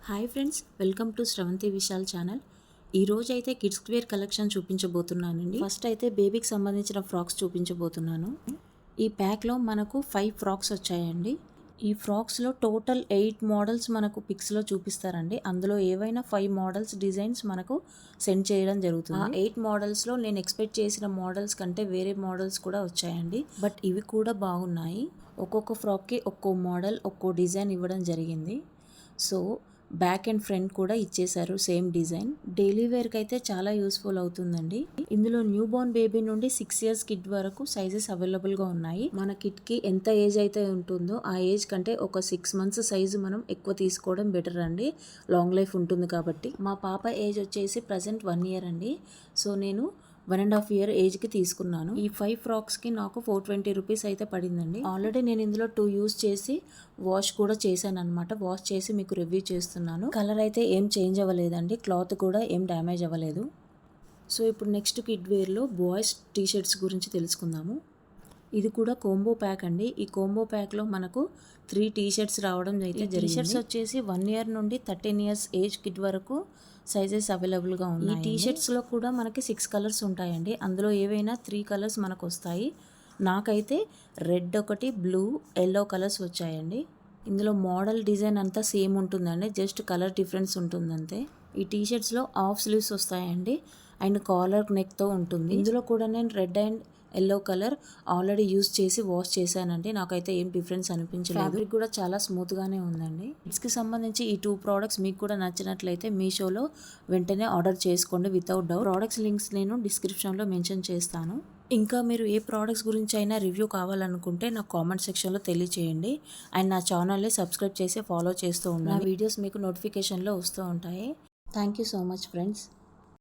Hi friends, welcome to Sravanthi Vishal channel. ఈరోజు అయితే kids wear collection చూపించబోతున్నానండి. First అయితే బేబీకి సంబంధించిన ఫ్రాక్స్ చూపించబోతున్నాను. ఈ ప్యాక్లో మనకు 5 ఫ్రాక్స్ వచ్చాయండి. ఈ ఫ్రాక్స్లో టోటల్ 8 మోడల్స్ మనకు పిక్స్లో చూపిస్తారండి. అందులో ఏవైనా 5 మోడల్స్ డిజైన్స్ మనకు సెండ్ చేయడం జరుగుతుంది. 8 మోడల్స్లో నేను ఎక్స్పెక్ట్ చేసిన మోడల్స్ కంటే వేరే మోడల్స్ కూడా వచ్చాయండి. బట్ ఇవి కూడా బాగున్నాయి. ఒక్కొక్క ఫ్రాక్కి ఒక్కో మోడల్ ఒక్కో డిజైన్ ఇవ్వడం జరిగింది. సో బ్యాక్ అండ్ ఫ్రంట్ కూడా ఇచ్చేశారు సేమ్ డిజైన్. డైలీ వేర్కి అయితే చాలా యూస్ఫుల్ అవుతుందండి. ఇందులో న్యూ బోర్న్ బేబీ నుండి 6 ఇయర్స్ కిడ్ వరకు సైజెస్ అవైలబుల్గా ఉన్నాయి. మన కిడ్కి ఎంత ఏజ్ అయితే ఉంటుందో ఆ ఏజ్ కంటే ఒక 6 మంత్స్ సైజు మనం ఎక్కువ తీసుకోవడం బెటర్ అండి. లాంగ్ లైఫ్ ఉంటుంది కాబట్టి. మా పాప ఏజ్ వచ్చేసి ప్రజెంట్ 1 ఇయర్ అండి. సో నేను 1.5 ఇయర్ ఏజ్కి తీసుకున్నాను. ఈ 5 ఫ్రాక్స్కి నాకు 420 రూపీస్ అయితే పడిందండి. ఆల్రెడీ నేను ఇందులో 2 యూస్ చేసి వాష్ కూడా చేశాను అనమాట. వాష్ చేసి మీకు రివ్యూ చేస్తున్నాను. కలర్ అయితే ఏం చేంజ్ అవ్వలేదండి. క్లాత్ కూడా ఏం డ్యామేజ్ అవ్వలేదు. సో ఇప్పుడు నెక్స్ట్ కిడ్ వేర్లో బాయ్స్ టీ షర్ట్స్ గురించి తెలుసుకుందాము. ఇది కూడా కోంబో ప్యాక్ అండి. ఈ కోంబో ప్యాక్లో మనకు 3 టీ షర్ట్స్ రావడం అయితే జరిగింది. టీ షర్ట్స్ వచ్చేసి 1 ఇయర్ నుండి 13 ఇయర్స్ ఏజ్ కిడ్ వరకు సైజెస్ అవైలబుల్గా ఉన్నాయి. ఈ టీ షర్ట్స్లో కూడా మనకి 6 కలర్స్ ఉంటాయండి. అందులో ఏవైనా 3 కలర్స్ మనకు వస్తాయి. నాకైతే రెడ్ ఒకటి, బ్లూ, ఎల్లో కలర్స్ వచ్చాయండి. ఇందులో మోడల్ డిజైన్ అంతా సేమ్ ఉంటుందండి. జస్ట్ కలర్ డిఫరెన్స్ ఉంటుంది అంతే. ఈ టీ షర్ట్స్లో హాఫ్ స్లీవ్స్ వస్తాయండి అండ్ కాలర్ నెక్తో ఉంటుంది. ఇందులో కూడా నేను red and yellow colour already use చేసి వాష్ చేశానండి. నాకైతే ఏం డిఫరెన్స్ అనిపించలేదు. ఫ్యాబ్రిక్ కూడా చాలా స్మూత్గానే ఉందండి. కిడ్స్కి సంబంధించి ఈ 2 ప్రోడక్ట్స్ మీకు కూడా నచ్చినట్లయితే మీషోలో వెంటనే ఆర్డర్ చేసుకోండి వితౌట్ డౌట్. ప్రోడక్ట్స్ లింక్స్ నేను డిస్క్రిప్షన్లో మెన్షన్ చేస్తాను. ఇంకా మీరు ఏ ప్రోడక్ట్స్ గురించి అయినా రివ్యూ కావాలనుకుంటే నాకు కామెంట్ సెక్షన్లో తెలియచేయండి. అండ్ నా ఛానల్ని సబ్స్క్రైబ్ చేసి ఫాలో చేస్తూ ఉండండి. నా వీడియోస్ మీకు నోటిఫికేషన్లో వస్తూ ఉంటాయి. Thank you so much friends.